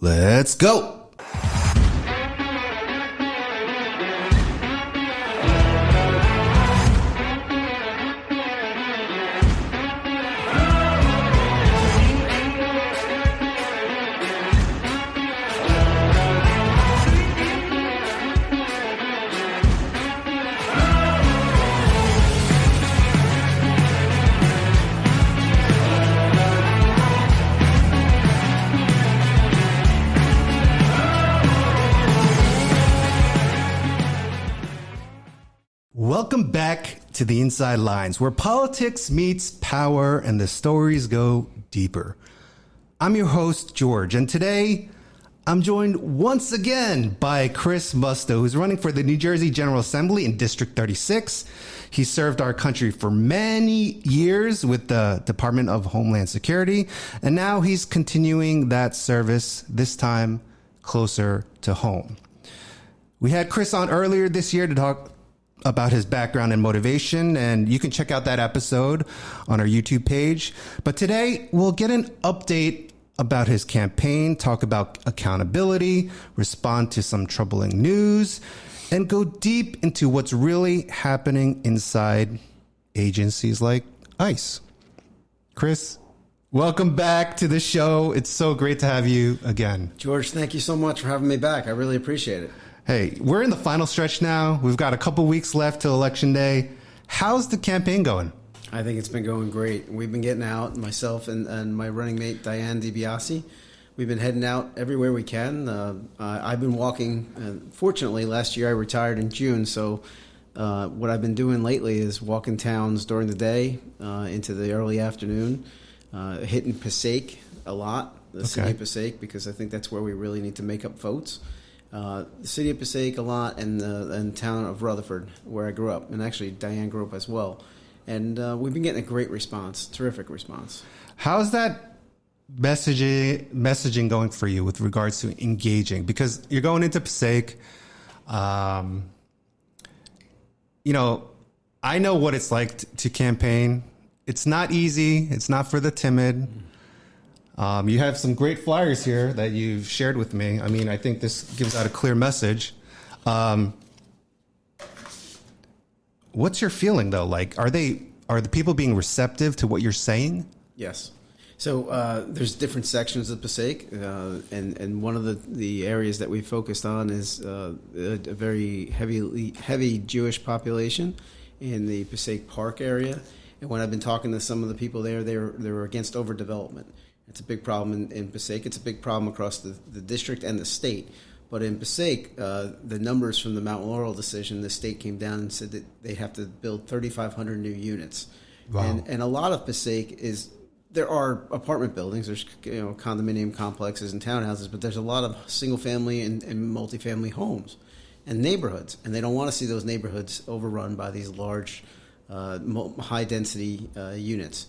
Let's go. Welcome back to the Inside Lines, where politics meets power and the stories go deeper. I'm your host, George, and today I'm joined once again by Chris Musto, who's running for the New Jersey General Assembly in District 36. He served our country for many years with the Department of Homeland Security, and now he's continuing that service, this time closer to home. We had Chris on earlier this year to talk about his background and motivation, and you can check out that episode on our YouTube page. But today, we'll get an update about his campaign, talk about accountability, respond to some troubling news, and go deep into what's really happening inside agencies like ICE. Chris, welcome back to the show. It's so great to have you again. George, thank you so much for having me back. I really appreciate it. Hey, we're in the final stretch now. We've got a couple weeks left till Election Day. How's the campaign going? I think it's been going great. We've been getting out, myself and my running mate, Diane DiBiase. We've been heading out everywhere we can. I've been walking. Fortunately, last year I retired in June, so what I've been doing lately is walking towns during the day into the early afternoon, hitting Passaic a lot, the city of Passaic, because I think that's where we really need to make up votes. The city of Passaic a lot, and the town of Rutherford, where I grew up, and actually Diane grew up as well. And we've been getting a great response, terrific response. How's that messaging going for you with regards to engaging? Because you're going into Passaic. I know what it's like to campaign. It's not easy. It's not for the timid. You have some great flyers here that you've shared with me. I mean, I think this gives out a clear message. What's your feeling, though? Like, are the people being receptive to what you're saying? Yes. So there's different sections of Passaic, and one of the areas that we focused on is a very heavy Jewish population in the Passaic Park area. And when I've been talking to some of the people there, they were against overdevelopment. It's a big problem in Passaic. It's a big problem across the district and the state. But in Passaic, the numbers from the Mount Laurel decision, the state came down and said that they have to build 3,500 new units. Wow. And a lot of Passaic there are apartment buildings, there's condominium complexes and townhouses, but there's a lot of single-family and multifamily homes and neighborhoods. And they don't want to see those neighborhoods overrun by these large, high-density units.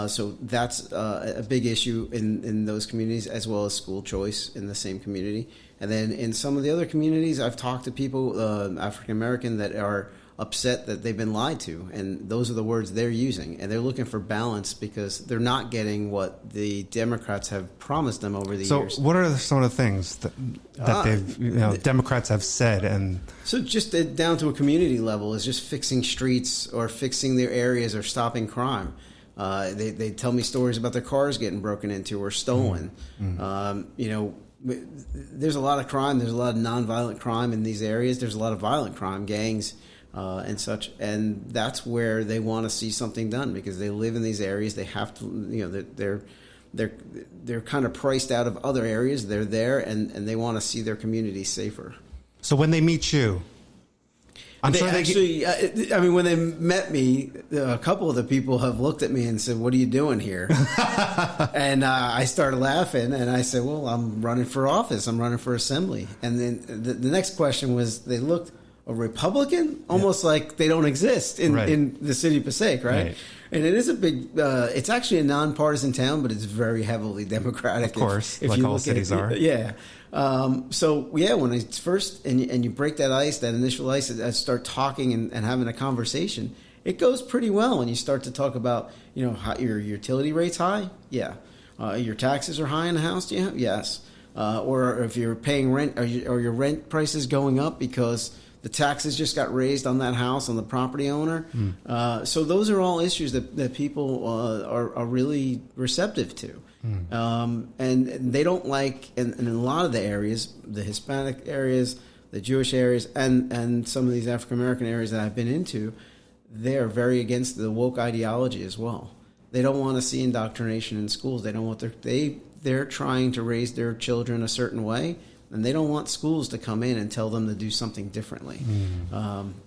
So that's a big issue in those communities, as well as school choice in the same community. And then in some of the other communities, I've talked to people, African-American, that are upset that they've been lied to. And those are the words they're using. And they're looking for balance because they're not getting what the Democrats have promised them over the years. So what are some of the things that Democrats have said? So just down to a community level is just fixing streets or fixing their areas or stopping crime. They tell me stories about their cars getting broken into or stolen. Mm-hmm. There's a lot of crime. There's a lot of nonviolent crime in these areas. There's a lot of violent crime, gangs and such. And that's where they want to see something done because they live in these areas. They have to, they're kind of priced out of other areas. They're there and they want to see their community safer. So when they meet you, when they met me, a couple of the people have looked at me and said, "What are you doing here?" And I started laughing, and I said, "Well, I'm running for office. I'm running for assembly." And then the next question was, they looked, a Republican? Almost like they don't exist in the city of Passaic, right? And it is a big, it's actually a nonpartisan town, but it's very heavily Democratic. Of course, if like all cities are. Yeah. When it's first, and you break that ice, that initial ice, and start talking and having a conversation, it goes pretty well. And you start to talk about, how your utility rate's high? Yeah. Your taxes are high in the house? Yeah. Yes. or if you're paying rent, or your rent price is going up because the taxes just got raised on that house on the property owner. So those are all issues that people are really receptive to. And they don't like, in a lot of the areas, the Hispanic areas, the Jewish areas, and some of these African American areas that I've been into, they're very against the woke ideology as well. They don't want to see indoctrination in schools. They don't want they're trying to raise their children a certain way, and they don't want schools to come in and tell them to do something differently.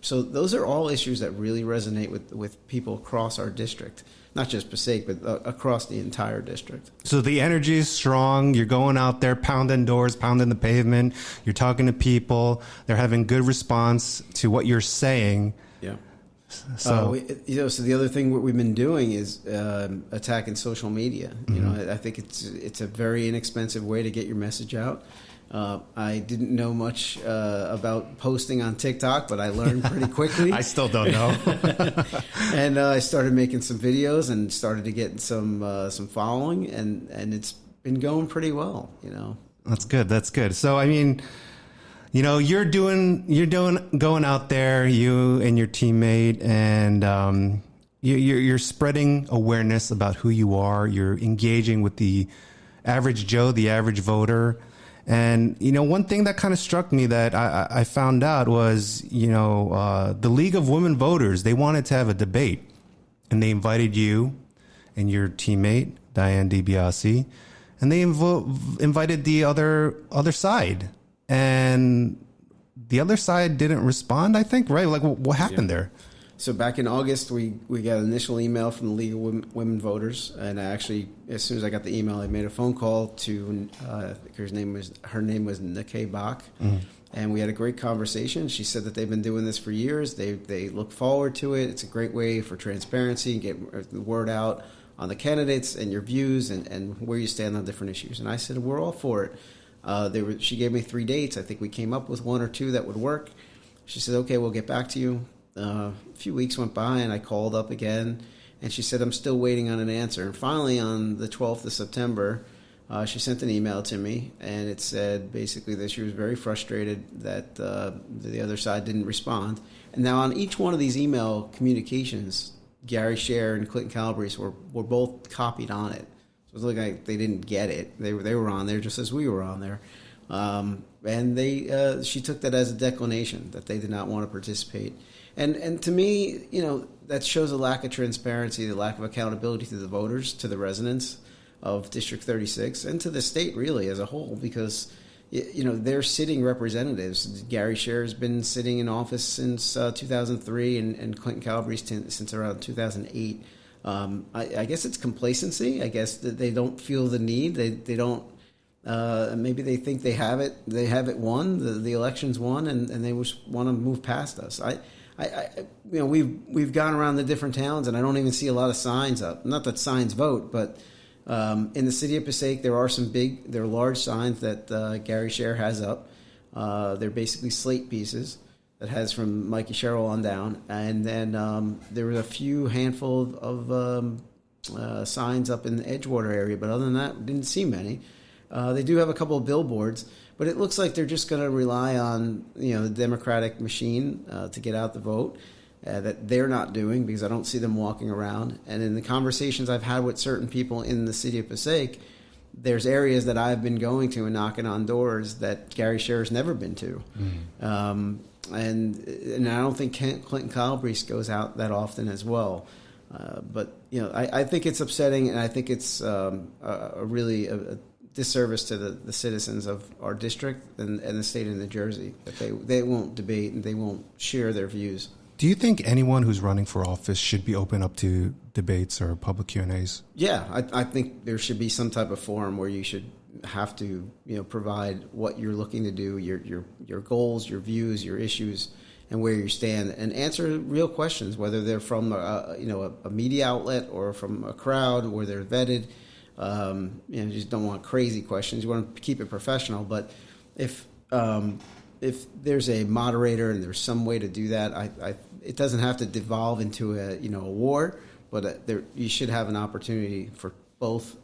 So those are all issues that really resonate with people across our district, not just Passaic, but across the entire district. So the energy is strong. You're going out there, pounding doors, pounding the pavement. You're talking to people. They're having good response to what you're saying. Yeah. So, so the other thing we've been doing is attacking social media. I think it's a very inexpensive way to get your message out. I didn't know much about posting on TikTok, but I learned pretty quickly. I still don't know. And I started making some videos and started to get some following, and it's been going pretty well. That's good. That's good. So I mean, you're going out there, you and your teammate, and you're spreading awareness about who you are. You're engaging with the average Joe, the average voter. And, one thing that kind of struck me that I found out was, the League of Women Voters, they wanted to have a debate, and they invited you and your teammate, Diane DiBiase, and they invited the other side. And the other side didn't respond, I think, right? Like, what happened there? So back in August, we got an initial email from the League of Women Voters, and I actually, as soon as I got the email, I made a phone call to I think her name was Nikkei Bach, and we had a great conversation. She said that they've been doing this for years. They look forward to it. It's a great way for transparency and get the word out on the candidates and your views and where you stand on different issues. And I said, we're all for it. She gave me 3 dates. I think we came up with 1 or 2 that would work. She said, okay, we'll get back to you. A few weeks went by, and I called up again, and she said, I'm still waiting on an answer. And finally, on the 12th of September, she sent an email to me, and it said basically that she was very frustrated that the other side didn't respond. And now on each one of these email communications, Gary Scher and Clinton Calabrese were both copied on it. So it was looking like they didn't get it. They were on there just as we were on there. And she took that as a declination that they did not want to participate. And to me, that shows a lack of transparency, the lack of accountability to the voters, to the residents of District 36, and to the state really as a whole, because they're sitting representatives. Gary Scher has been sitting in office since 2003, and Clinton Calabrese since around 2008. I guess it's complacency. I guess that they don't feel the need. They don't. Maybe they think they have it. They have it won. The election's won, and they just want to move past us. We've gone around the different towns, and I don't even see a lot of signs up. Not that signs vote, but in the city of Passaic, there are large signs that Gary Scher has up. They're basically slate pieces that has from Mikey Sherrill on down, and then there were a few handful of signs up in the Edgewater area, but other than that, didn't see many. They do have a couple of billboards, but it looks like they're just going to rely on the Democratic machine to get out the vote. That they're not doing, because I don't see them walking around. And in the conversations I've had with certain people in the city of Passaic, there's areas that I've been going to and knocking on doors that Gary Scher's never been to. And I don't think Clinton Calabrese goes out that often as well. But I think it's upsetting, and I think it's really a disservice to the citizens of our district and the state of New Jersey that they won't debate and they won't share their views. Do you think anyone who's running for office should be open up to debates or public Q&As? Yeah, I think there should be some type of forum where you should have to provide what you're looking to do, your goals, your views, your issues, and where you stand, and answer real questions, whether they're from a media outlet or from a crowd where they're vetted. You just don't want crazy questions. You want to keep it professional. But if there's a moderator and there's some way to do that, it doesn't have to devolve into a war. But you should have an opportunity for both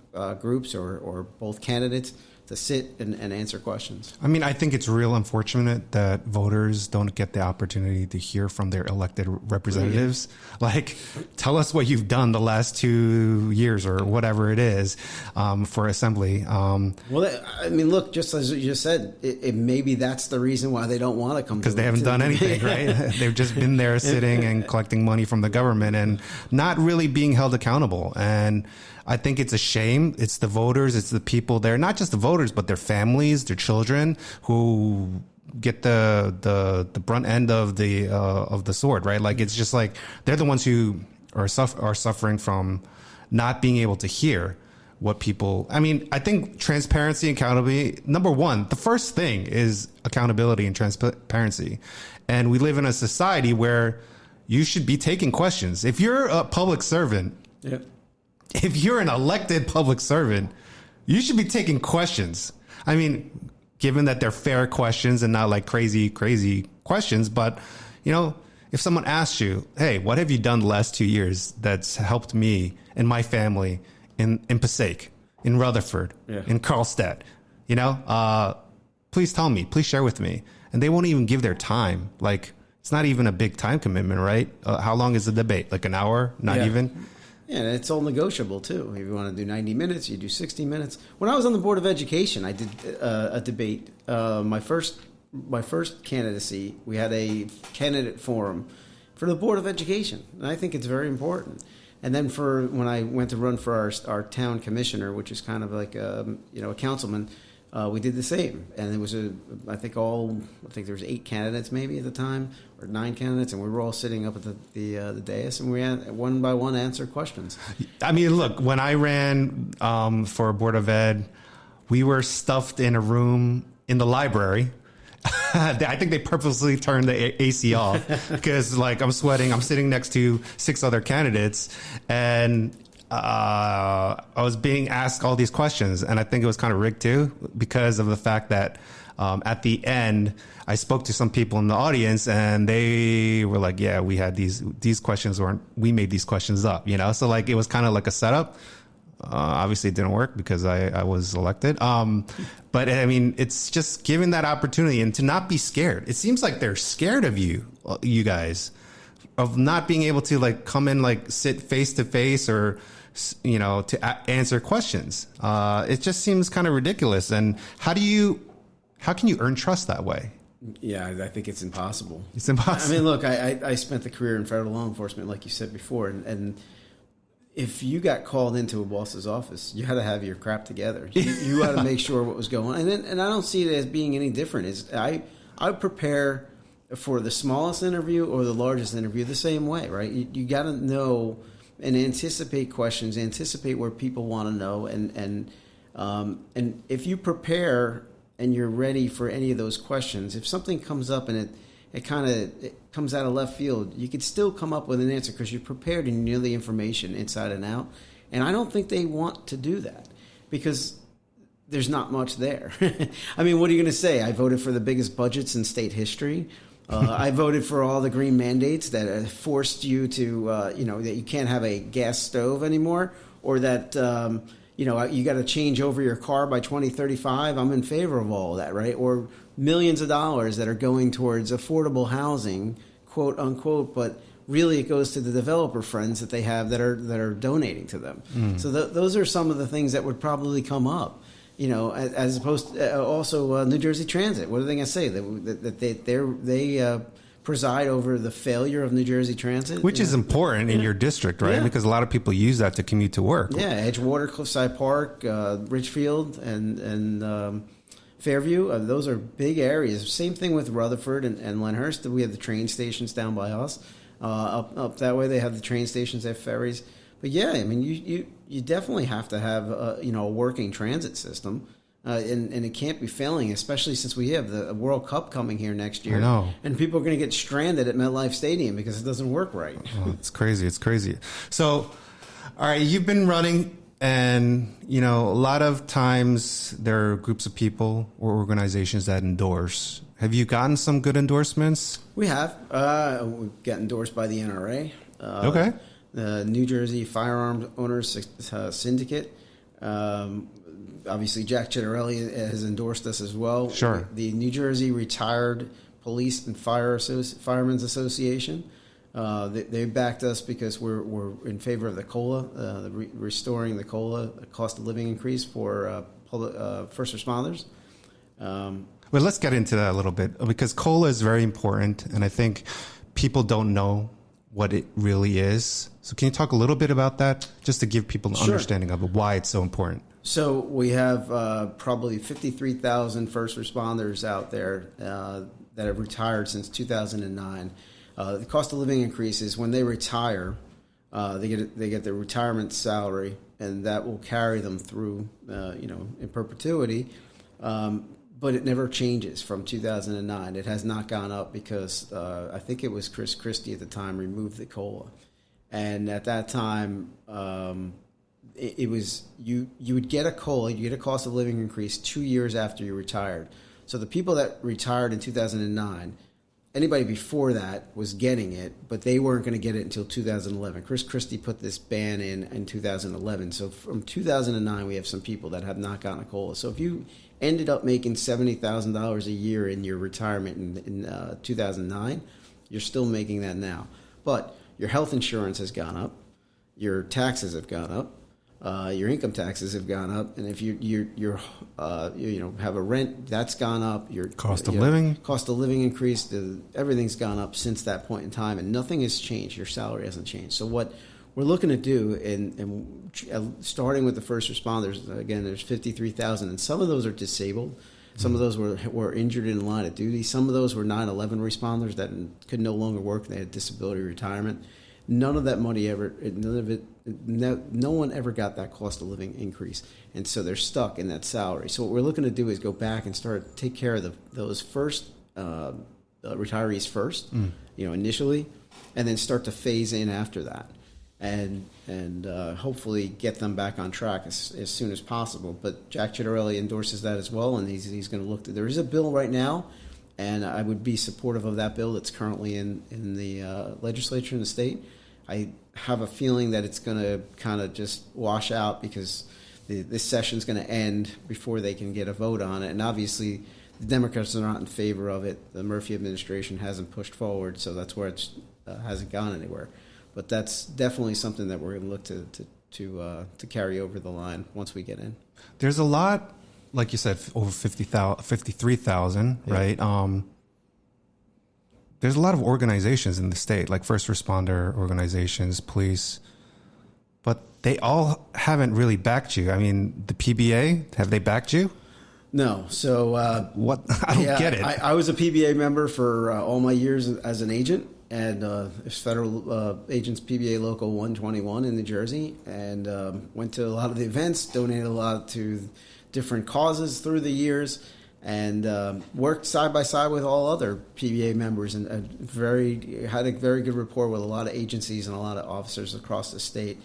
groups or both candidates sit and answer questions. I mean, I think it's real unfortunate that voters don't get the opportunity to hear from their elected representatives. Like, tell us what you've done the last 2 years or whatever it is for assembly. Well, I mean, look, just as you just said, it maybe that's the reason why they don't want to come. Because they haven't done anything, right? They've just been there sitting and collecting money from the government and not really being held accountable. And I think it's a shame. It's the voters. It's the people there, not just the voters, but their families, their children who get the brunt end of the sword, right? Like, it's just like they're the ones who are suffering from not being able to hear what people. I mean, I think transparency and accountability. Number one, the first thing is accountability and transparency, and we live in a society where you should be taking questions. If you're a public servant, yeah. If you're an elected public servant, you should be taking questions. I mean, given that they're fair questions and not like crazy questions. But, you know, if someone asks you, hey, what have you done the last 2 years that's helped me and my family in Passaic, in Rutherford, in Carlstadt, you know, please tell me, please share with me. And they won't even give their time. Like, it's not even a big time commitment, right? How long is the debate? Like an hour? Not even? Yeah, and it's all negotiable, too. If you want to do 90 minutes, you do 60 minutes. When I was on the Board of Education, I did a debate. My first candidacy, we had a candidate forum for the Board of Education. And I think it's very important. And then when I went to run for our town commissioner, which is kind of like a councilman, we did the same. And it was I think there was 8 candidates maybe at the time, or 9 candidates, and we were all sitting up at the dais, and we had one by one answer questions. I mean, look, when I ran for Board of Ed, we were stuffed in a room in the library. I think they purposely turned the AC off because, like, I'm sweating. I'm sitting next to 6 other candidates, and I was being asked all these questions, and I think it was kind of rigged too because of the fact that at the end, I spoke to some people in the audience, and they were like, "Yeah, we had these questions, or we made these questions up," you know. So like it was kind of like a setup. Obviously, it didn't work because I was elected. But I mean, it's just giving that opportunity and to not be scared. It seems like they're scared of you guys, of not being able to like come in, like sit face to face or, you know, to answer questions. It just seems kind of ridiculous. And how can you earn trust that way? Yeah, I think it's impossible. It's impossible. I mean, look, I spent a career in federal law enforcement, like you said before, and if you got called into a boss's office, you had to have your crap together. You had to make sure what was going on. And I don't see it as being any different. I prepare for the smallest interview or the largest interview the same way, right? You got to know and anticipate questions, anticipate where people want to know, and if you prepare and you're ready for any of those questions, if something comes up and it comes out of left field, you could still come up with an answer because you're prepared and you know the information inside and out. And I don't think they want to do that because there's not much there. I mean, what are you going to say? I voted for the biggest budgets in state history. I voted for all the green mandates that forced you to, that you can't have a gas stove anymore, or that, you got to change over your car by 2035. I'm in favor of all of that, right? Or millions of dollars that are going towards affordable housing, quote unquote, but really it goes to the developer friends that they have that are donating to them. So those are some of the things that would probably come up. You know, as opposed to also New Jersey Transit. What are they going to say? That they preside over the failure of New Jersey Transit? Which is important in your district, right? Yeah. Because a lot of people use that to commute to work. Yeah, Edgewater, Cliffside Park, Richfield, and Fairview. Those are big areas. Same thing with Rutherford and Lenhurst. We have the train stations down by us. Up that way, they have the train stations, they have ferries. But yeah, I mean, you definitely have to have a working transit system, and it can't be failing, especially since we have the World Cup coming here next year. I know. And people are going to get stranded at MetLife Stadium because it doesn't work right. Oh, it's crazy. It's crazy. So, all right, you've been running, and a lot of times there are groups of people or organizations that endorse. Have you gotten some good endorsements? We have. We've got endorsed by the NRA. The New Jersey Firearms Owners Syndicate. obviously Jack Chitterelli has endorsed us as well. Sure. The New Jersey Retired Police and Firemen's Association, they backed us because we're in favor of the COLA, restoring the COLA, cost of living increase for first responders. Well, let's get into that a little bit because COLA is very important, and I think people don't know what it really is. So can you talk a little bit about that, just to give people an understanding of why it's so important? So we have probably 53,000 first responders out there that have retired since 2009. The cost of living increase is when they retire, they get their retirement salary, and that will carry them through, in perpetuity. But it never changes from 2009. It has not gone up because I think it was Chris Christie at the time removed the COLA, and at that time it was you would get a COLA, you get a cost of living increase 2 years after you retired. So the people that retired in 2009, anybody before that was getting it, but they weren't going to get it until 2011. Chris Christie put this ban in 2011. So from 2009, we have some people that have not gotten a COLA. So if you ended up making $70,000 a year in your retirement in 2009, you're still making that now. But your health insurance has gone up, your taxes have gone up, your income taxes have gone up, and if you have a rent, that's gone up. Your cost of living increased. Everything's gone up since that point in time, and nothing has changed. Your salary hasn't changed. So what we're looking to do, and starting with the first responders, again, there's 53,000, and some of those are disabled. Some of those were injured in the line of duty. Some of those were 9/11 responders that could no longer work. They had disability retirement. None of that money no one ever got that cost of living increase, and so they're stuck in that salary. So what we're looking to do is go back and start take care of those first retirees first, initially, and then start to phase in after that, and hopefully get them back on track as soon as possible. But Jack Chitterelli endorses that as well, and he's going to look. There is a bill right now, and I would be supportive of that bill that's currently in the legislature in the state. I have a feeling that it's going to kind of just wash out because this session's going to end before they can get a vote on it. And obviously, the Democrats are not in favor of it. The Murphy administration hasn't pushed forward, so that's where it hasn't gone anywhere. But that's definitely something that we're going to look to carry over the line once we get in. There's a lot, like you said, over 53,000, right? There's a lot of organizations in the state, like first responder organizations, police, but they all haven't really backed you. I mean, the PBA, have they backed you? No. So what? I don't get it. I was a PBA member for all my years as an agent, and it's federal agents PBA Local 121 in New Jersey, and went to a lot of the events, donated a lot to different causes through the years, and worked side by side with all other PBA members, and had a very good rapport with a lot of agencies and a lot of officers across the state.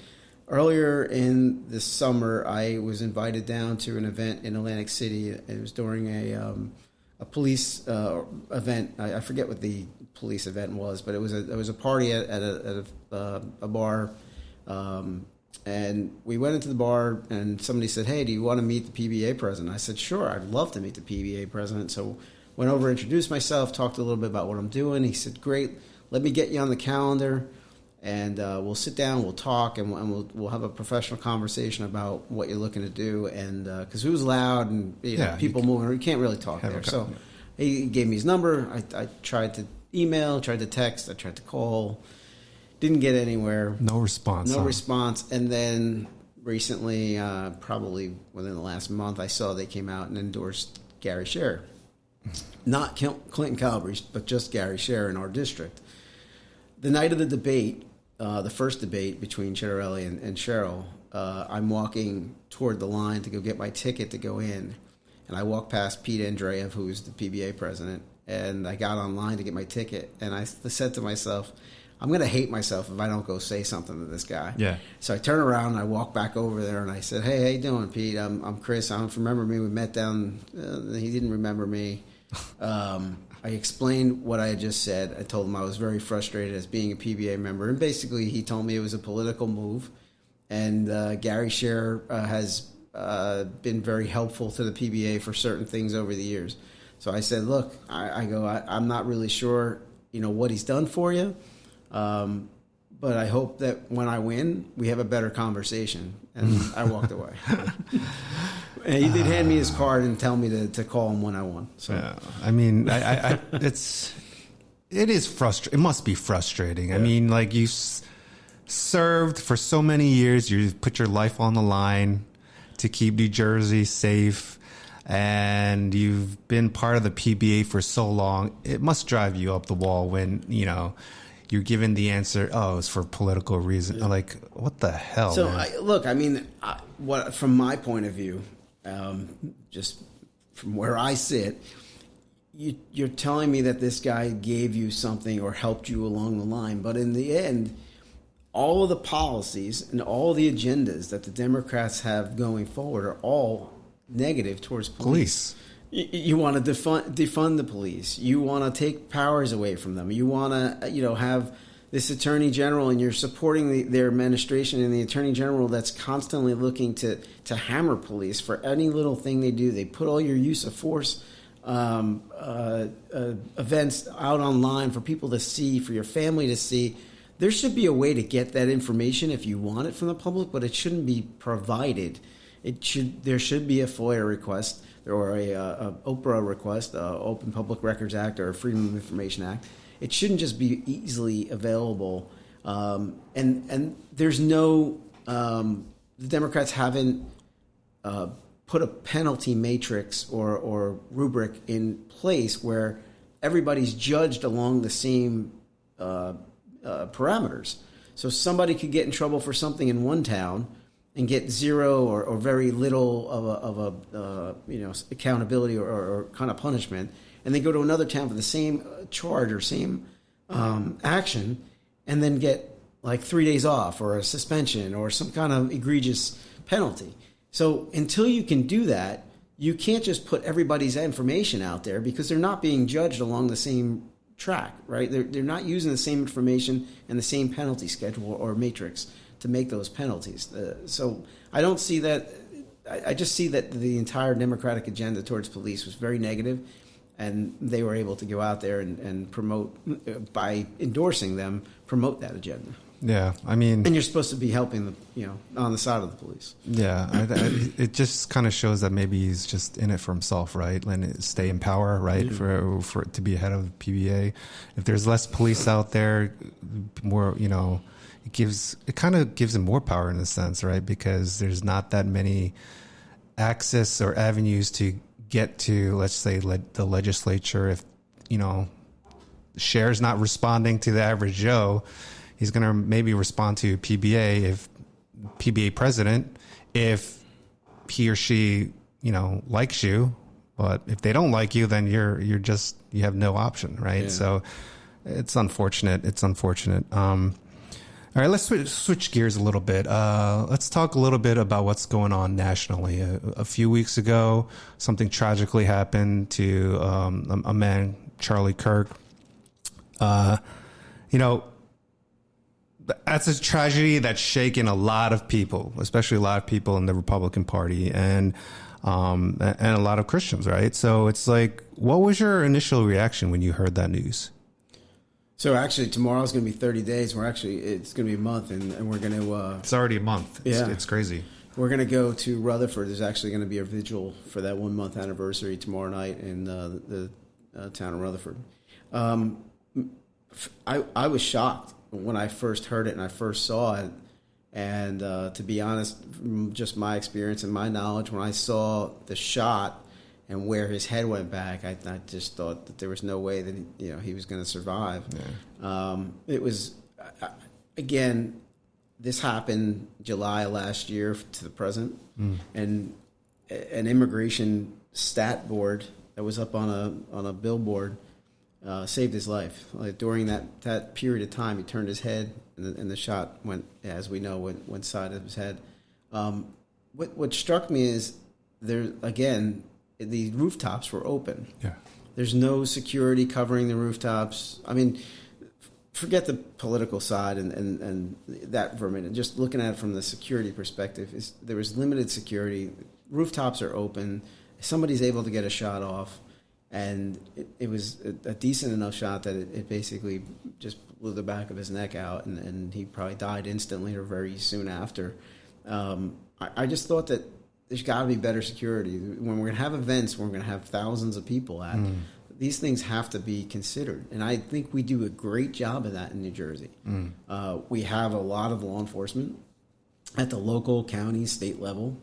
Earlier in the summer, I was invited down to an event in Atlantic City. It was during a police event. I forget what the police event was, but it was a party at a bar. And we went into the bar, and somebody said, "Hey, do you want to meet the PBA president?" I said, "Sure, I'd love to meet the PBA president." So went over, introduced myself, talked a little bit about what I'm doing. He said, "Great, let me get you on the calendar, and we'll sit down, we'll talk, and we'll have a professional conversation about what you're looking to do." And because it was loud and people moving, you can't really talk there. So he gave me his number. I tried to email, tried to text, I tried to call. Didn't get anywhere. No response. Response. And then recently, probably within the last month, I saw they came out and endorsed Gary Scherer. Not Clinton Calabrese, but just Gary Scherer in our district. The night of the debate, the first debate between Chitterelli and Cheryl, I'm walking toward the line to go get my ticket to go in. And I walked past Pete Andreev, who's the PBA president, and I got online to get my ticket. And I said to myself, I'm going to hate myself if I don't go say something to this guy. Yeah. So I turn around and I walk back over there and I said, "Hey, how you doing, Pete? I'm Chris. I don't remember me. We met down." He didn't remember me. I explained what I had just said. I told him I was very frustrated as being a PBA member, and basically he told me it was a political move. And Gary Scherer has been very helpful to the PBA for certain things over the years. So I said, look, I'm not really sure, what he's done for you. But I hope that when I win, we have a better conversation. And I walked away. And he did hand me his card and tell me to call him when I won. So yeah, I mean, it is frustrating. It must be frustrating. Yeah. I mean, like you served for so many years. You put your life on the line to keep New Jersey safe. And you've been part of the PBA for so long. It must drive you up the wall when, you're given the answer, it's for political reason. Yeah. Like, what the hell? So, from my point of view, just from where I sit, you're telling me that this guy gave you something or helped you along the line. But in the end, all of the policies and all the agendas that the Democrats have going forward are all negative towards police. You want to defund the police. You want to take powers away from them. You want to, have this attorney general, and you're supporting their administration and the attorney general that's constantly looking to hammer police for any little thing they do. They put all your use of force events out online for people to see, for your family to see. There should be a way to get that information if you want it from the public, but it shouldn't be provided. There should be a FOIA request or a OPRA request, Open Public Records Act or a Freedom of Information Act. It shouldn't just be easily available. And there's no, the Democrats haven't put a penalty matrix or rubric in place where everybody's judged along the same parameters. So somebody could get in trouble for something in one town and get zero or very little of a accountability or kind of punishment, and they go to another town for the same charge or same action, and then get like 3 days off or a suspension or some kind of egregious penalty. So until you can do that, you can't just put everybody's information out there because they're not being judged along the same track, right? They're not using the same information and the same penalty schedule or matrix to make those penalties. So I don't see that. I just see that the entire Democratic agenda towards police was very negative, and they were able to go out there and promote, by endorsing them, promote that agenda. Yeah, I mean, and you're supposed to be helping on the side of the police. Yeah, it just kind of shows that maybe he's just in it for himself, right? And stay in power, right? Mm-hmm. For to be ahead of the PBA. If there's less police out there, more, it kind of gives him more power in a sense, right? Because there's not that many access or avenues to get to, let's say, the legislature. If Cher's not responding to the average Joe, he's going to maybe respond to PBA, if PBA president, if he or she, likes you. But if they don't like you, then you have no option, right? Yeah. So it's unfortunate. All right, let's switch gears a little bit. Let's talk a little bit about what's going on nationally. A few weeks ago, something tragically happened to a man, Charlie Kirk. That's a tragedy that's shaken a lot of people, especially a lot of people in the Republican Party and a lot of Christians, right? So it's like, what was your initial reaction when you heard that news? So actually, tomorrow's going to be 30 days. It's going to be a month, and we're going to... it's already a month. Yeah. It's crazy. We're going to go to Rutherford. There's actually going to be a vigil for that 1 month anniversary tomorrow night in the town of Rutherford. I was shocked when I first heard it and I first saw it. And to be honest, from just my experience and my knowledge, when I saw the shot and where his head went back, I just thought that there was no way that he was going to survive. Yeah. It was, again, this happened July last year to the present, and an immigration stat board that was up on a billboard saved his life. Like, during that period of time, he turned his head, and the shot went, as we know, went side of his head. What struck me is the rooftops were open. Yeah. There's no security covering the rooftops. I mean, forget the political side and that for a minute. Just looking at it from the security perspective, there was limited security. Rooftops are open. Somebody's able to get a shot off, and it was a decent enough shot that it basically just blew the back of his neck out, and he probably died instantly or very soon after. I just thought that there's got to be better security. When we're going to have events, we're going to have thousands of people at, these things have to be considered. And I think we do a great job of that in New Jersey. We have a lot of law enforcement at the local, county, state level,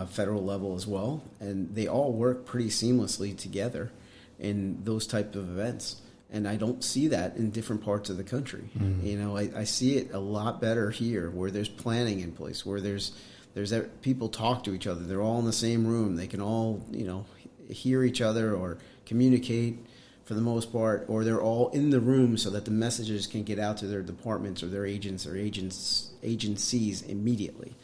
federal level as well. And they all work pretty seamlessly together in those type of events. And I don't see that in different parts of the country. You know, I see it a lot better here, where there's planning in place, where there's people talk to each other. They're all in the same room. They can all, you know, hear each other or communicate for the most part, or they're all in the room so that the messages can get out to their departments or their agents or agencies immediately.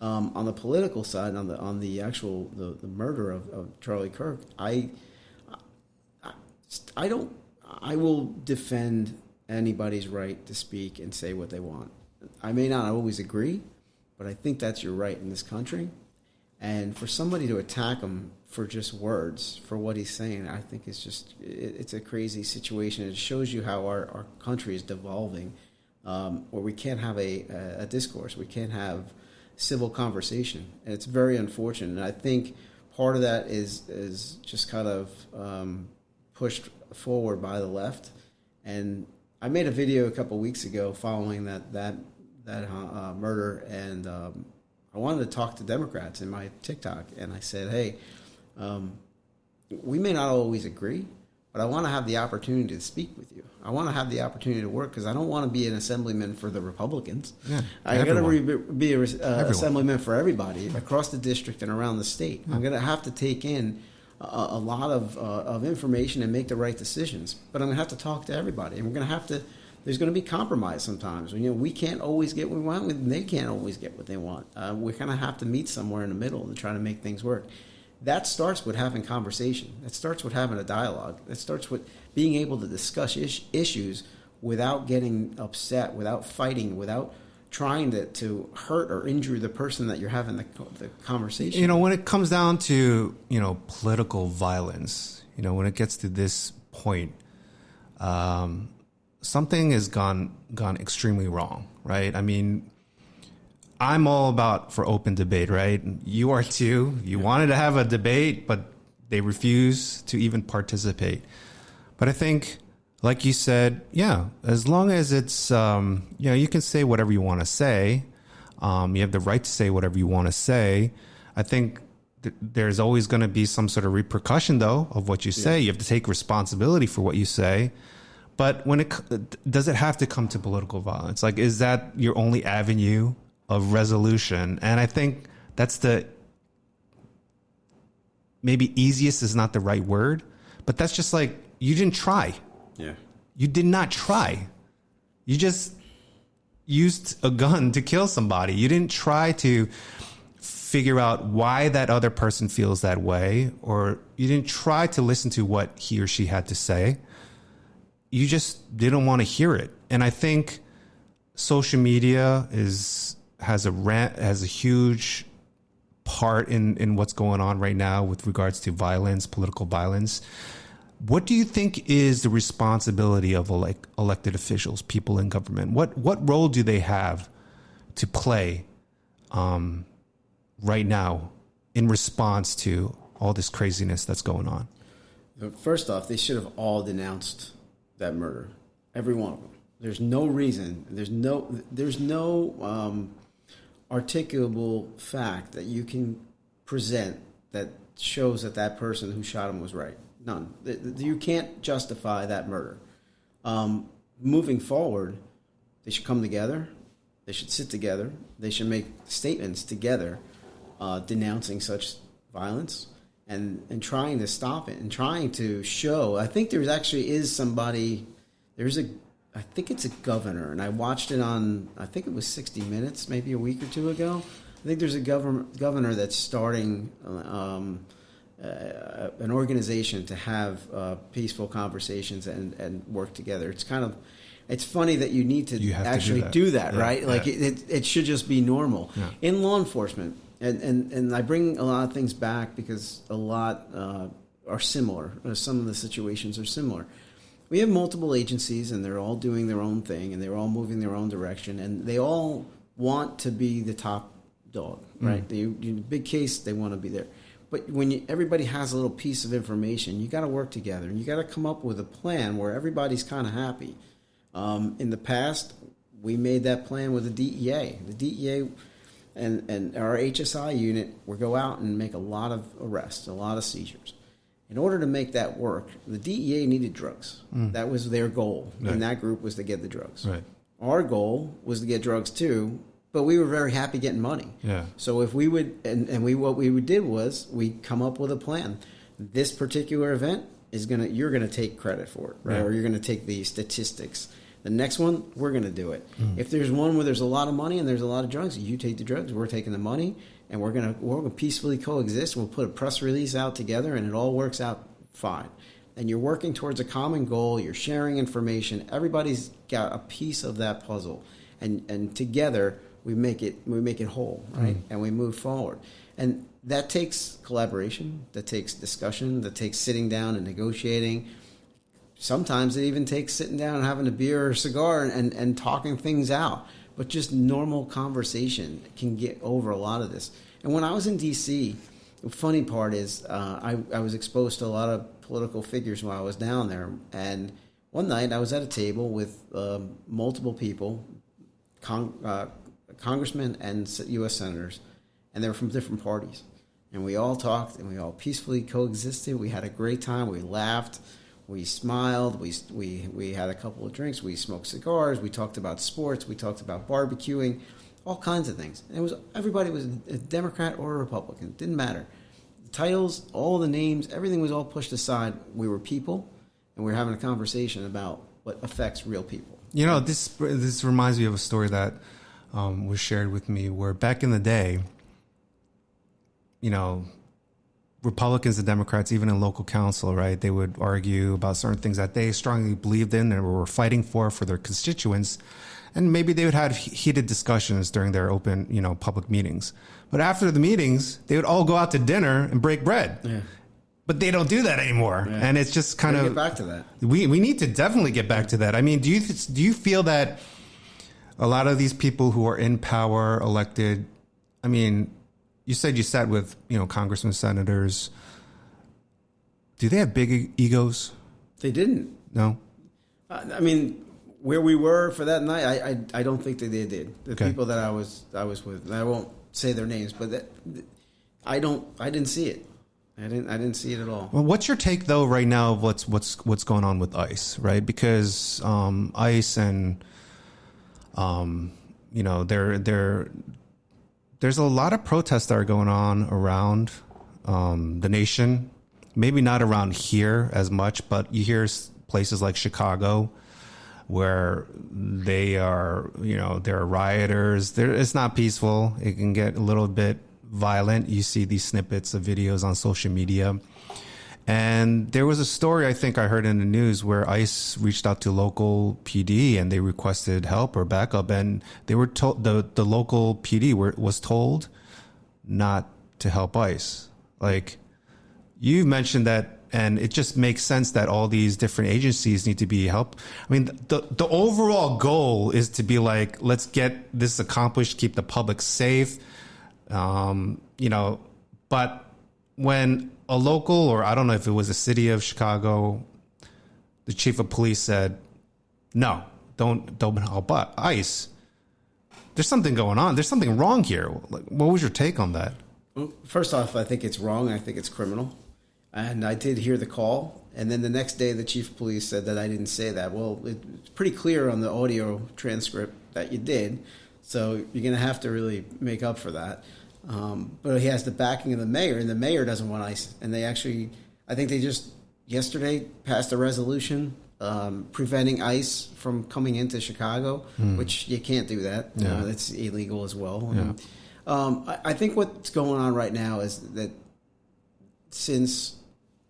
On the political side, on the actual the murder of Charlie Kirk, I will defend anybody's right to speak and say what they want. I may not always agree, but I think that's your right in this country. And for somebody to attack him for just words, for what he's saying, I think it's a crazy situation. It shows you how our country is devolving, where we can't have a discourse. We can't have civil conversation. And it's very unfortunate. And I think part of that is just kind of pushed forward by the left. And I made a video a couple weeks ago following that murder, and I wanted to talk to Democrats in my TikTok, and I said, hey, we may not always agree, but I want to have the opportunity to speak with you. I want to have the opportunity to work, because I don't want to be an assemblyman for the Republicans. Yeah, I got to be an assemblyman for everybody across the district and around the state. Yeah. I'm going to have to take in a lot of information and make the right decisions, but I'm going to have to talk to everybody, and we're going to have to. There's going to be compromise sometimes. You know, we can't always get what we want, and they can't always get what they want. We're going to have to meet somewhere in the middle and try to make things work. That starts with having conversation. That starts with having a dialogue. That starts with being able to discuss issues without getting upset, without fighting, without trying to hurt or injure the person that you're having the conversation. You know, when it comes down to, you know, political violence, you know, when it gets to this point, something has gone extremely wrong, right? I mean, I'm all for open debate, right? You are too. You wanted to have a debate, but they refuse to even participate. But I think, like you said, yeah, as long as it's, you know, you can say whatever you want to say. You have the right to say whatever you want to say. I think there's always going to be some sort of repercussion, though, of what you say. You have to take responsibility for what you say. But does it have to come to political violence? Like, is that your only avenue of resolution? And I think that's maybe easiest is not the right word, but that's just like, you didn't try. Yeah. You did not try. You just used a gun to kill somebody. You didn't try to figure out why that other person feels that way, or you didn't try to listen to what he or she had to say. You just didn't want to hear it. And I think social media has a huge part in what's going on right now with regards to violence, political violence. What do you think is the responsibility of elected officials, people in government? What role do they have to play right now in response to all this craziness that's going on? First off, they should have all denounced that murder, every one of them. There's no reason. There's no articulable fact that you can present that shows that person who shot him was right. None. You can't justify that murder. Moving forward, they should come together. They should sit together. They should make statements together denouncing such violence and trying to stop it and trying to show. I think there actually is somebody. I think it's a governor, and I watched it on, I think it was 60 Minutes, maybe a week or two ago. I think there's a governor that's starting an organization to have peaceful conversations and work together. It's kind of, It's funny that you need to actually do that, right? Like it should just be normal in law enforcement. And I bring a lot of things back because a lot are similar. Some of the situations are similar. We have multiple agencies, and they're all doing their own thing, and they're all moving their own direction, and they all want to be the top dog, right? The big case, they want to be there. But when everybody has a little piece of information, you got to work together, and you got to come up with a plan where everybody's kind of happy. In the past, we made that plan with the DEA. The DEA and our HSI unit would go out and make a lot of arrests, a lot of seizures. In order to make that work, the DEA needed drugs. That was their goal, and that group was to get the drugs. Right. Our goal was to get drugs too, but we were very happy getting money. Yeah. So if we would, what we did was we come up with a plan. This particular event you're gonna take credit for it, right? Or you're gonna take the statistics. The next one, we're going to do it. If there's one where there's a lot of money and there's a lot of drugs, you take the drugs, we're taking the money, and we're going to peacefully coexist. We'll put a press release out together, and it all works out fine. And you're working towards a common goal. You're sharing information. Everybody's got a piece of that puzzle, and together we make it whole, right? And we move forward. And that takes collaboration. That takes discussion. That takes sitting down and negotiating. Sometimes it even takes sitting down and having a beer or a cigar and talking things out. But just normal conversation can get over a lot of this. And when I was in D.C., the funny part is I was exposed to a lot of political figures while I was down there. And one night I was at a table with multiple people, congressmen and U.S. senators, and they were from different parties. And we all talked, and we all peacefully coexisted. We had a great time. We laughed. We smiled. We had a couple of drinks. We smoked cigars. We talked about sports. We talked about barbecuing, all kinds of things. And everybody was a Democrat or a Republican. It didn't matter. The titles, all the names, everything was all pushed aside. We were people, and we were having a conversation about what affects real people. You know, this reminds me of a story that was shared with me, where back in the day, you know, Republicans and Democrats, even in local council, right, they would argue about certain things that they strongly believed in and were fighting for their constituents. And maybe they would have heated discussions during their open, you know, public meetings. But after the meetings, they would all go out to dinner and break bread. Yeah. But they don't do that anymore. Yeah. And it's just kind of... get back to that. We need to definitely get back to that. I mean, do you feel that a lot of these people who are in power, elected, I mean... You said you sat with, you know, congressmen, senators. Do they have big egos? They didn't. No? I mean, where we were for that night, I don't think that they did. The people that I was with, and I won't say their names, but I didn't see it. I didn't see it at all. Well, what's your take though right now of what's going on with ICE, right? Because ICE and you know, there's a lot of protests that are going on around the nation. Maybe not around here as much, but you hear places like Chicago where they are, you know, there are rioters. It's not peaceful. It can get a little bit violent. You see these snippets of videos on social media. And there was a story I think I heard in the news where ICE reached out to local PD and they requested help or backup, and they were told the local PD was told not to help ICE. Like you mentioned that, and it just makes sense that all these different agencies need to be helped. I mean, the overall goal is to be like, let's get this accomplished, keep the public safe, you know, but when a local, or I don't know if it was the city of Chicago, the chief of police said, no, don't help ICE. There's something going on. There's something wrong here. Like, what was your take on that? Well, first off, I think it's wrong. I think it's criminal. And I did hear the call. And then the next day, the chief of police said that I didn't say that. Well, it's pretty clear on the audio transcript that you did. So you're going to have to really make up for that. But he has the backing of the mayor, and the mayor doesn't want ICE. And they actually, I think they just yesterday passed a resolution preventing ICE from coming into Chicago, which you can't do that. Yeah. That's illegal as well. Yeah. I think what's going on right now is that since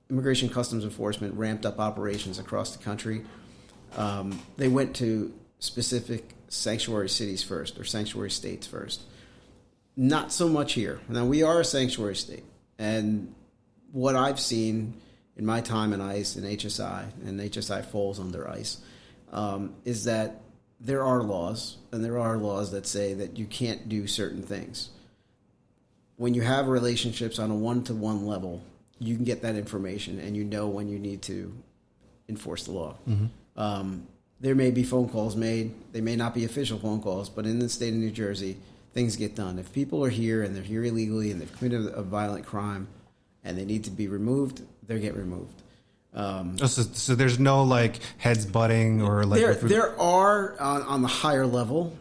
Immigration Customs Enforcement ramped up operations across the country, They went to specific sanctuary cities first, or sanctuary states first. Not so much here. Now, we are a sanctuary state, and what I've seen in my time in ICE and HSI falls under ICE, is that there are laws, and there are laws that say that you can't do certain things. When you have relationships on a one-to-one level, you can get that information, and you know when you need to enforce the law. Mm-hmm. There may be phone calls made. They may not be official phone calls, but in the state of New Jersey, things get done. If people are here and they're here illegally and they've committed a violent crime and they need to be removed, they get removed. So there's no like heads butting or like there are on the higher level,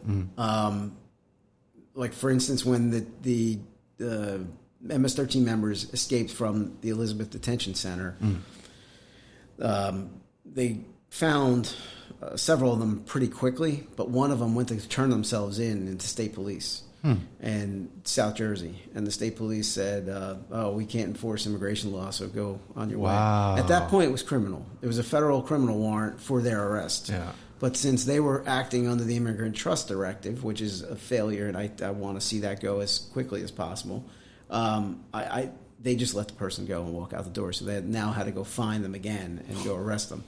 like for instance when the MS-13 members escaped from the Elizabeth Detention Center, they found several of them pretty quickly, but one of them went to turn themselves into state police in South Jersey, and the state police said, "Oh, we can't enforce immigration law, so go on your way." At that point, it was criminal. It was a federal criminal warrant for their arrest. Yeah. But since they were acting under the Immigrant Trust Directive, which is a failure, and I want to see that go as quickly as possible, they just let the person go and walk out the door. So they now had to go find them again and go arrest them.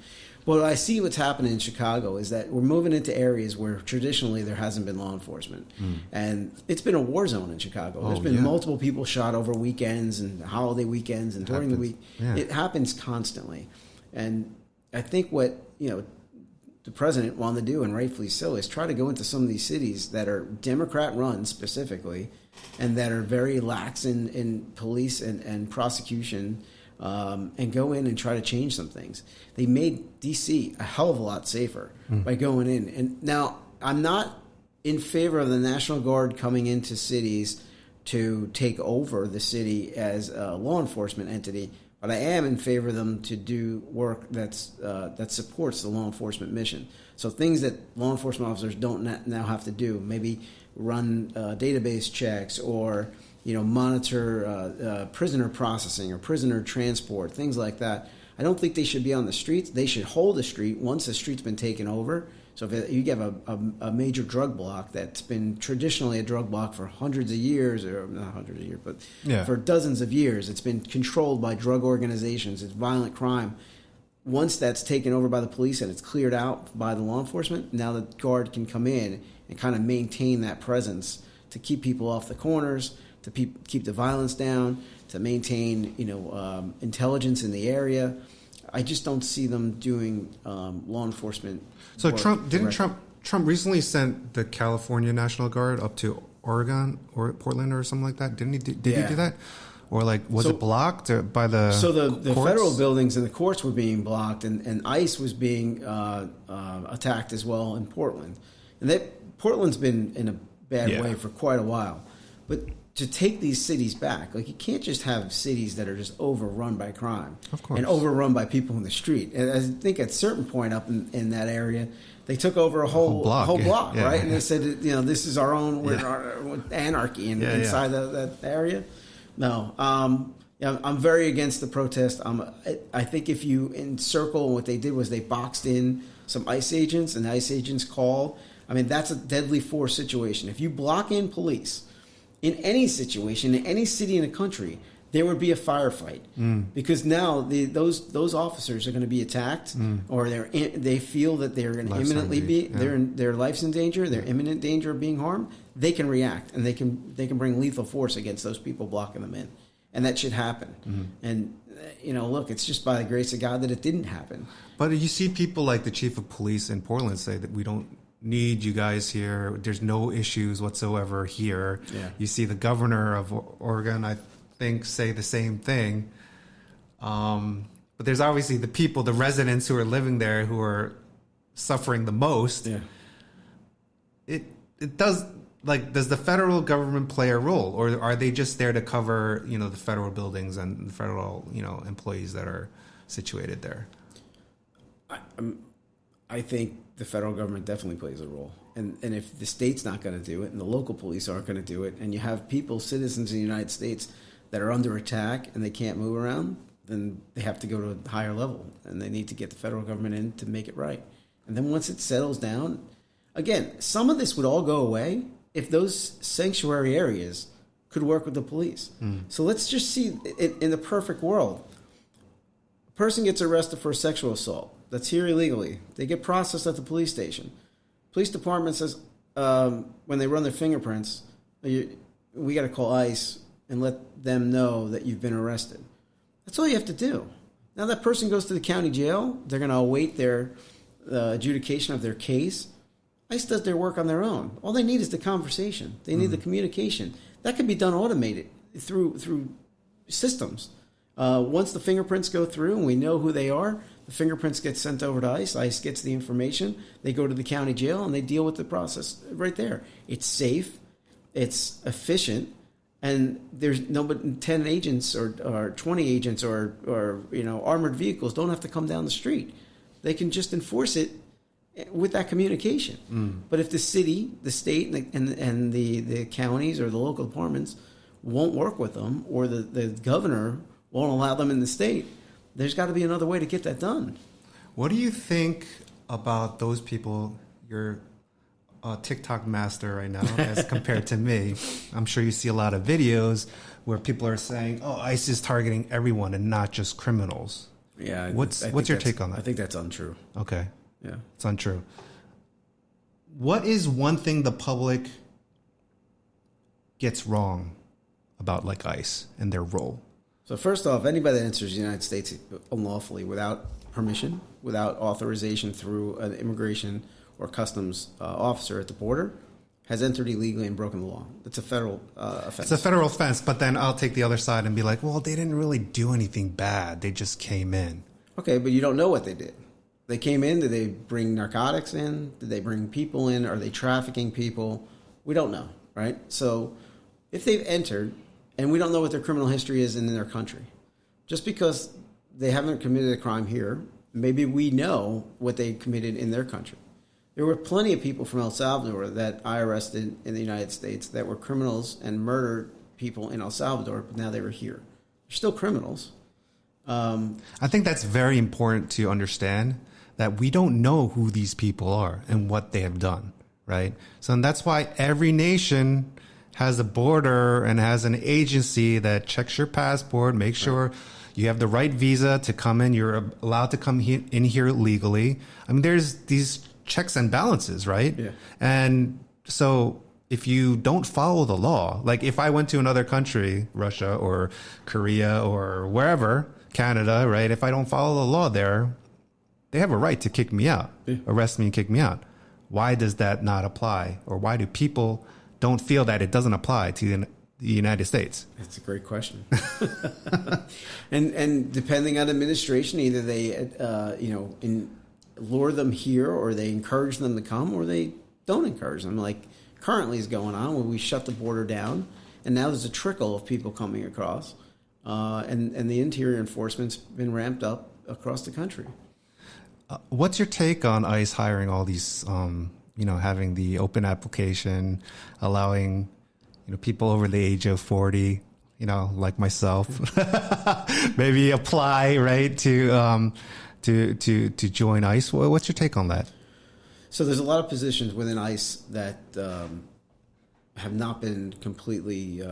Well, I see what's happening in Chicago is that we're moving into areas where traditionally there hasn't been law enforcement. And it's been a war zone in Chicago. There's been multiple people shot over weekends and holiday weekends and during the week. Yeah. It happens constantly. And I think what, the president wanted to do, and rightfully so, is try to go into some of these cities that are Democrat-run specifically and that are very lax in police and prosecution, and go in and try to change some things. They made D.C. a hell of a lot safer by going in. And now, I'm not in favor of the National Guard coming into cities to take over the city as a law enforcement entity, but I am in favor of them to do work that supports the law enforcement mission. So things that law enforcement officers don't now have to do, maybe run database checks or monitor prisoner processing or prisoner transport, things like that. I don't think they should be on the streets. They should hold the street once the street's been taken over. So if you have a major drug block that's been traditionally a drug block for hundreds of years, or not hundreds of years, but for dozens of years, it's been controlled by drug organizations, it's violent crime. Once that's taken over by the police and it's cleared out by the law enforcement, now the Guard can come in and kind of maintain that presence to keep people off the corners, to keep the violence down, to maintain intelligence in the area. I just don't see them doing law enforcement. So Trump recently sent the California National Guard up to Oregon or Portland or something like that? Didn't he? Did he do that? Or was it blocked by the So the courts? federal buildings and the courts were being blocked, and ICE was being attacked as well in Portland. And Portland's been in a bad way for quite a while. But to take these cities back, you can't just have cities that are just overrun by crime and overrun by people in the street. And I think at a certain point up in that area, they took over a whole block, right? And they said, this is our own anarchy inside that area. No, I'm very against the protest. I think if you encircle, what they did was they boxed in some ICE agents, and the ICE agents called. That's a deadly force situation. If you block in police, in any situation, in any city in the country, there would be a firefight because now those officers are going to be attacked, or they feel that they're going to imminently be their life's in danger, they're imminent danger of being harmed. They can react, and they can bring lethal force against those people blocking them in, and that should happen. And look, it's just by the grace of God that it didn't happen. But you see people like the chief of police in Portland say that we don't need you guys here. There's no issues whatsoever here. Yeah. You see the governor of Oregon, I think, say the same thing. But there's obviously the people, the residents who are living there who are suffering the most. Yeah. It does, does the federal government play a role, or are they just there to cover, the federal buildings and the federal, employees that are situated there? I think the federal government definitely plays a role. And if the state's not going to do it and the local police aren't going to do it, and you have people, citizens in the United States, that are under attack and they can't move around, then they have to go to a higher level, and they need to get the federal government in to make it right. And then once it settles down, again, some of this would all go away if those sanctuary areas could work with the police. So let's just see, in the perfect world, a person gets arrested for a sexual assault that's here illegally. They get processed at the police station. Police department says, when they run their fingerprints, we got to call ICE and let them know that you've been arrested. That's all you have to do. Now that person goes to the county jail. They're going to await their adjudication of their case. ICE does their work on their own. All they need is the conversation. They need the communication. That can be done automated through systems. Once the fingerprints go through and we know who they are, the fingerprints get sent over to ICE. ICE gets the information. They go to the county jail and they deal with the process right there. It's safe. It's efficient. And there's no but 10 agents or 20 agents or armored vehicles don't have to come down the street. They can just enforce it with that communication. But if the city, the state, and the counties or the local departments won't work with them, or the governor won't allow them in the state, there's got to be another way to get that done. What do you think about those people? You're a TikTok master right now as compared to me. I'm sure you see a lot of videos where people are saying, oh, ICE is targeting everyone and not just criminals. Yeah. What's your take on that? I think that's untrue. Okay. Yeah. It's untrue. What is one thing the public gets wrong about like ICE and their role? So first off, anybody that enters the United States unlawfully without permission, without authorization through an immigration or customs officer at the border has entered illegally and broken the law. It's a federal offense. It's a federal offense, but then I'll take the other side and be like, well, they didn't really do anything bad. They just came in. Okay, but you don't know what they did. They came in. Did they bring narcotics in? Did they bring people in? Are they trafficking people? We don't know, right? So if they've entered and we don't know what their criminal history is in their country, just because they haven't committed a crime here, maybe we know what they committed in their country. There were plenty of people from El Salvador that I arrested in the United States that were criminals and murdered people in El Salvador, but now they were here. They're still criminals. I think that's very important to understand, that we don't know who these people are and what they have done, right? So and that's why every nation has a border and has an agency that checks your passport, makes sure you have the right visa to come in, you're allowed to come in here legally. I mean, there's these checks and balances, right? Yeah. And so if you don't follow the law, like if I went to another country, Russia or Korea or wherever, Canada, right? If I don't follow the law there, they have a right to kick me out, arrest me and kick me out. Why does that not apply? Or why do people don't feel that it doesn't apply to the United States? That's a great question. and depending on administration, either they, lure them here, or they encourage them to come, or they don't encourage them. Like currently is going on, where we shut the border down, and now there's a trickle of people coming across, and the interior enforcement's been ramped up across the country. What's your take on ICE hiring all these, having the open application, allowing, people over the age of 40, like myself, maybe apply, right, to join ICE? What's your take on that? So there's a lot of positions within ICE that have not been completely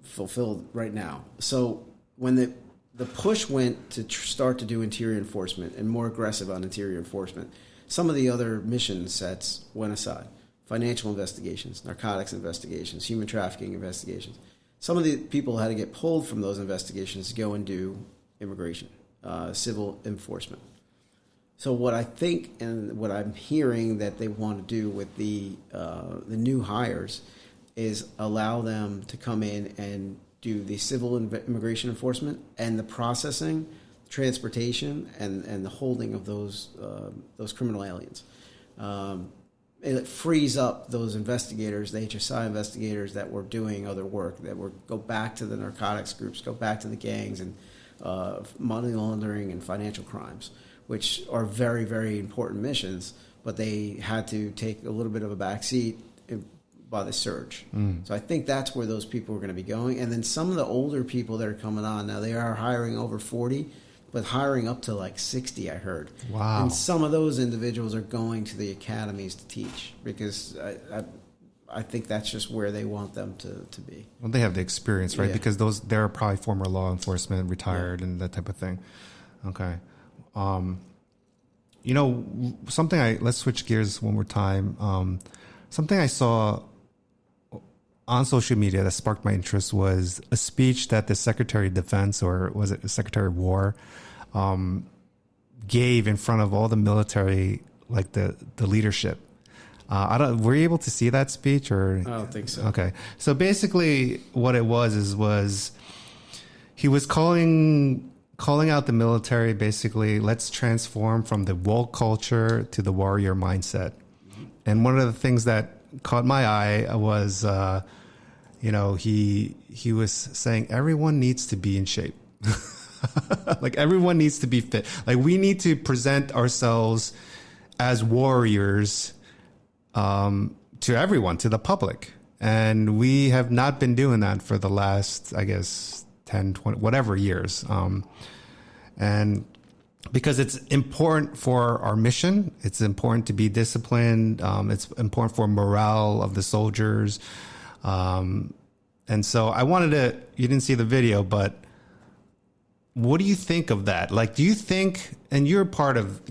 fulfilled right now. So when the push went to start to do interior enforcement and more aggressive on interior enforcement, some of the other mission sets went aside. Financial investigations, narcotics investigations, human trafficking investigations. Some of the people had to get pulled from those investigations to go and do immigration, civil enforcement. So what I think and what I'm hearing that they want to do with the new hires is allow them to come in and do the civil immigration enforcement and the processing, transportation, and the holding of those criminal aliens. It frees up those investigators, the HSI investigators that were doing other work, that were go back to the narcotics groups, go back to the gangs and money laundering and financial crimes, which are very, very important missions, but they had to take a little bit of a backseat by the surge. So I think that's where those people are going to be going. And then some of the older people that are coming on, now they are hiring over 40. but hiring up to like 60, I heard. Wow. And some of those individuals are going to the academies to teach because I think that's just where they want them to be. Well, they have the experience, right? Yeah. Because they're probably former law enforcement, retired, and that type of thing. Okay. Let's switch gears one more time. Something I saw on social media that sparked my interest was a speech that the Secretary of Defense, or was it the Secretary of War, gave in front of all the military, like the leadership. Were you able to see that speech, or? I don't think so. Okay. So basically what it was he was calling out the military, basically, let's transform from the woke culture to the warrior mindset. And one of the things that caught my eye was, he was saying everyone needs to be in shape. Like everyone needs to be fit. Like we need to present ourselves as warriors to everyone, to the public. And we have not been doing that for the last, I guess, 10, 20, whatever years. And because it's important for our mission, it's important to be disciplined. It's important for morale of the soldiers. And so I you didn't see the video, but what do you think of that? Like, do you think, and you're part of,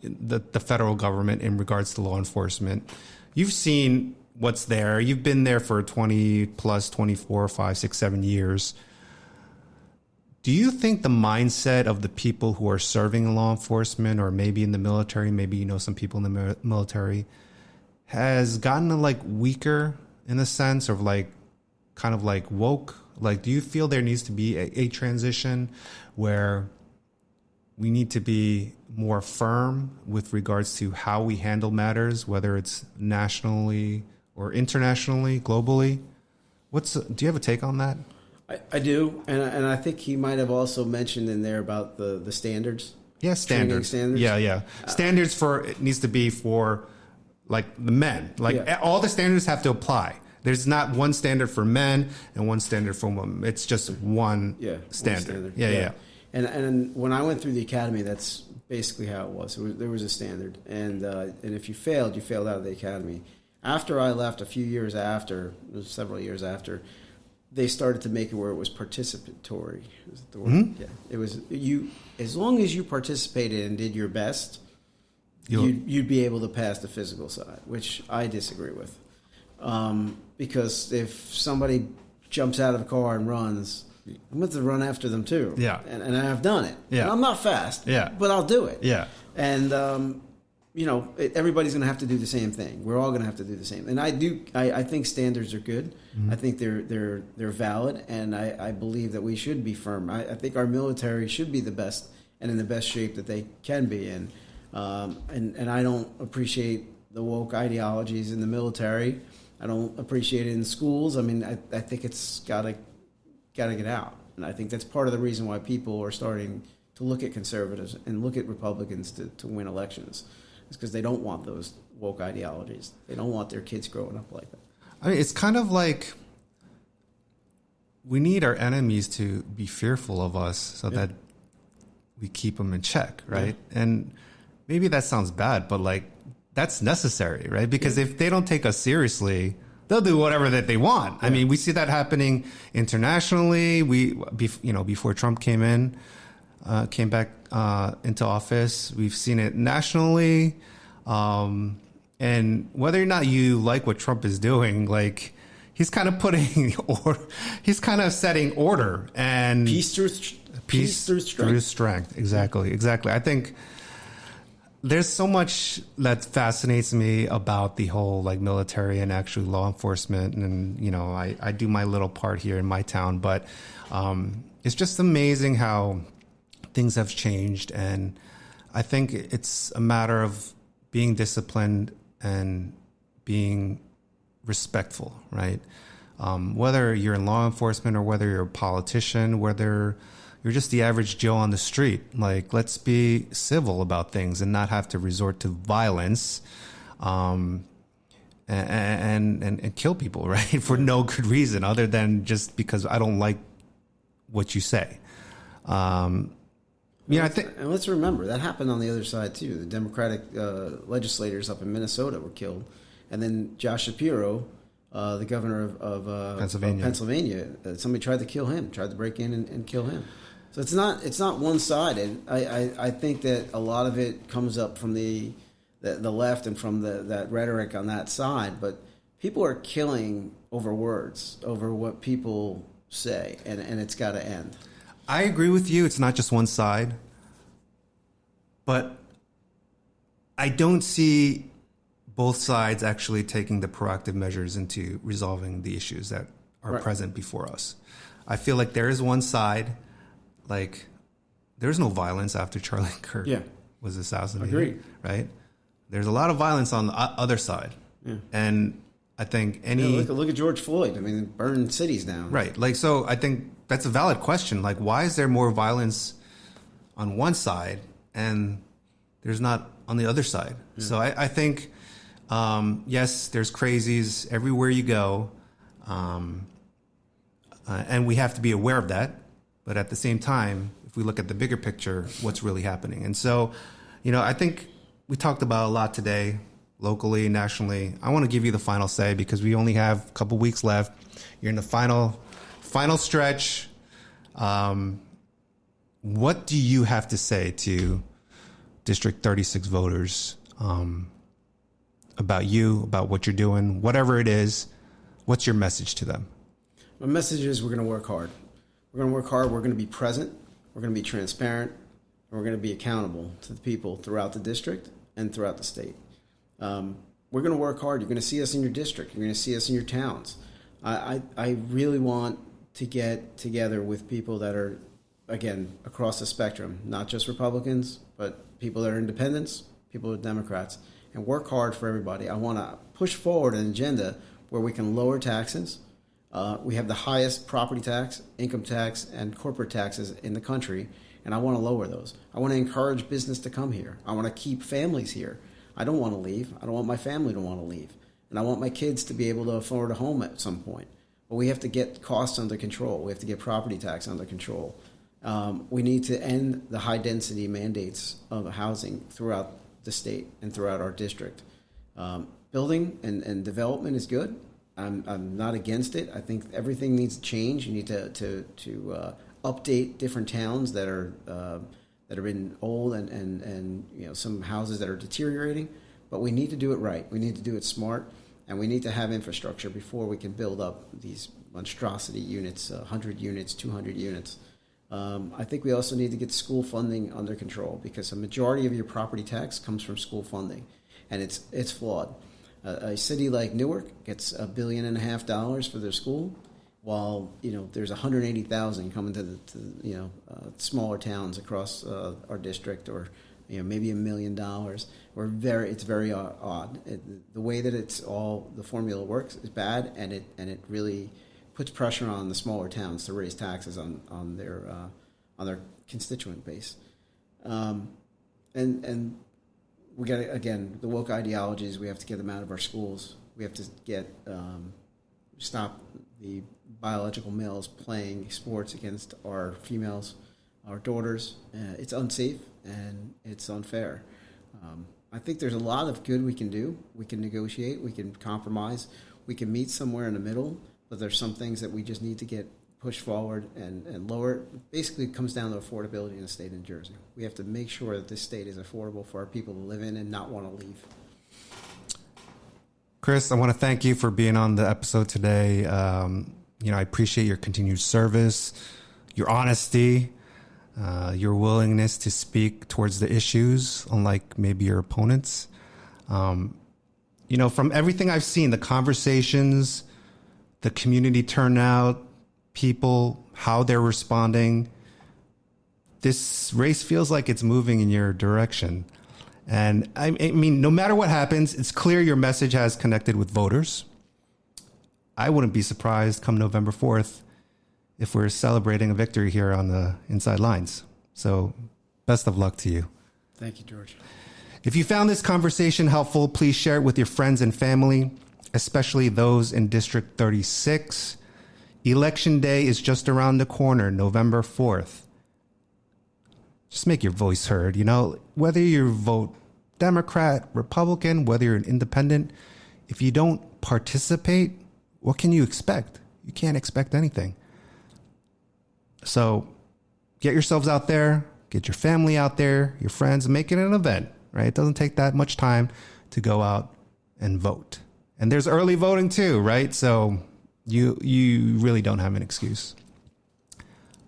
the federal government in regards to law enforcement, you've seen what's there. You've been there for 20 plus 24, 5, 6, 7 years. Do you think the mindset of the people who are serving in law enforcement, or maybe in the military, maybe some people in the military, has gotten weaker in a sense of kind of woke? Like, do you feel there needs to be a transition where we need to be more firm with regards to how we handle matters, whether it's nationally or internationally, globally? Do you have a take on that? I do, and I think he might have also mentioned in there about the standards. Yeah, standards. Yeah. Standards it needs to be for the men. All the standards have to apply. There's not one standard for men and one standard for women. It's just one standard. Yeah. And when I went through the academy, that's basically how it was. There was a standard, and if you failed out of the academy. After I left, several years after, they started to make it where it was participatory. Is the word? Mm-hmm. Yeah, it was you. As long as you participated and did your best, you'd be able to pass the physical side, which I disagree with. Because if somebody jumps out of the car and runs, I'm going to run after them too. Yeah, and I've done it. Yeah, and I'm not fast. Yeah, but I'll do it. Yeah, and everybody's going to have to do the same thing. We're all going to have to do the same. And I think standards are good. Mm-hmm. I think they're valid, and I believe that we should be firm. I think our military should be the best and in the best shape that they can be in. And I don't appreciate the woke ideologies in the military. I don't appreciate it in schools. I mean, I think it's got to get out. And I think that's part of the reason why people are starting to look at conservatives and look at Republicans to win elections. It's because they don't want those woke ideologies. They don't want their kids growing up like that. I mean, it's kind of like we need our enemies to be fearful of us so that we keep them in check, right? Yeah. And maybe that sounds bad, but that's necessary, right? Because if they don't take us seriously, they'll do whatever that they want. Yeah. I mean, we see that happening internationally. Before Trump came back into office, we've seen it nationally. And whether or not you like what Trump is doing, he's kind of he's kind of setting order and peace through strength. Exactly. I think there's so much that fascinates me about the whole military and actually law enforcement. And, I do my little part here in my town, but it's just amazing how things have changed. And I think it's a matter of being disciplined and being respectful, right? Whether you're in law enforcement or whether you're a politician, whether you're just the average Joe on the street, let's be civil about things and not have to resort to violence, and kill people, right? For no good reason other than just because I don't like what you say. Yeah, I think, and let's remember that happened on the other side too. The Democratic legislators up in Minnesota were killed, and then Josh Shapiro, the governor of Pennsylvania, somebody tried to kill him, tried to break in and kill him. So it's not one sided. I think that a lot of it comes up from the left and from that rhetoric on that side, but people are killing over words, over what people say, and it's got to end. I agree with you. It's not just one side, but I don't see both sides actually taking the proactive measures into resolving the issues that are present before us. I feel like there is one side, like there's no violence after Charlie Kirk was assassinated. Agreed. Right? There's a lot of violence on the other side. Yeah. And I think look at George Floyd. I mean, burning cities down. Right. Like, so I think that's a valid question. Like, why is there more violence on one side and there's not on the other side? Yeah. So I think, yes, there's crazies everywhere you go. And we have to be aware of that. But at the same time, if we look at the bigger picture, what's really happening? And so, I think we talked about a lot today, locally, nationally. I want to give you the final say because we only have a couple weeks left. You're in the final stretch. What do you have to say to District 36 voters about you, about what you're doing, whatever it is? What's your message to them? My message is we're going to work hard. We're going to work hard. We're going to be present. We're going to be transparent. And we're going to be accountable to the people throughout the district and throughout the state. We're going to work hard. You're going to see us in your district. You're going to see us in your towns. I really want to get together with people that are, again, across the spectrum, not just Republicans, but people that are independents, people that are Democrats, and work hard for everybody. I want to push forward an agenda where we can lower taxes. We have the highest property tax, income tax, and corporate taxes in the country, and I want to lower those. I want to encourage business to come here. I want to keep families here. I don't want to leave. I don't want my family to want to leave. And I want my kids to be able to afford a home at some point. But we have to get costs under control. We have to get property tax under control. We need to end the high-density mandates of housing throughout the state and throughout our district. Building and development is good. I'm not against it. I think everything needs to change. You need to update different towns that have been old and some houses that are deteriorating. But we need to do it right. We need to do it smart, and we need to have infrastructure before we can build up these monstrosity units, 100 units, 200 units. I think we also need to get school funding under control because a majority of your property tax comes from school funding, and it's flawed. A city like Newark gets $1.5 billion for their school, while there's 180,000 coming to the smaller towns across our district, or maybe $1 million. It's very odd. The way that the formula works is bad, and it really puts pressure on the smaller towns to raise taxes on their constituent base. And we got to, again, the woke ideologies, we have to get them out of our schools. We have to stop the biological males playing sports against our females, our daughters. It's unsafe and it's unfair. I think there's a lot of good we can do. We can negotiate, we can compromise, we can meet somewhere in the middle, but there's some things that we just need to get pushed forward and lower. Basically, it comes down to affordability in the state of New Jersey. We have to make sure that this state is affordable for our people to live in and not want to leave. Chris, I want to thank you for being on the episode today. I appreciate your continued service, your honesty, your willingness to speak towards the issues, unlike maybe your opponents. From everything I've seen, the conversations, the community turnout, people, how they're responding, this race feels like it's moving in your direction. And I mean, no matter what happens, it's clear your message has connected with voters. I wouldn't be surprised come November 4th if we're celebrating a victory here on the Inside Lines. So best of luck to you. Thank you, George. If you found this conversation helpful, please share it with your friends and family, especially those in District 36. Election Day is just around the corner, November 4th. just make your voice heard. You know, whether you vote Democrat, Republican, whether you're an independent, if you don't participate, what can you expect? You can't expect anything. So get yourselves out there, get your family out there, your friends, and make it an event, right? It doesn't take that much time to go out and vote. And there's early voting too, right? So you really don't have an excuse.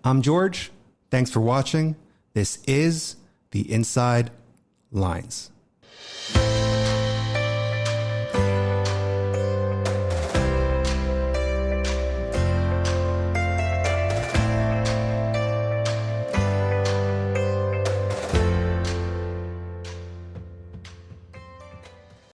I'm George. Thanks for watching. This is the Inside Lines.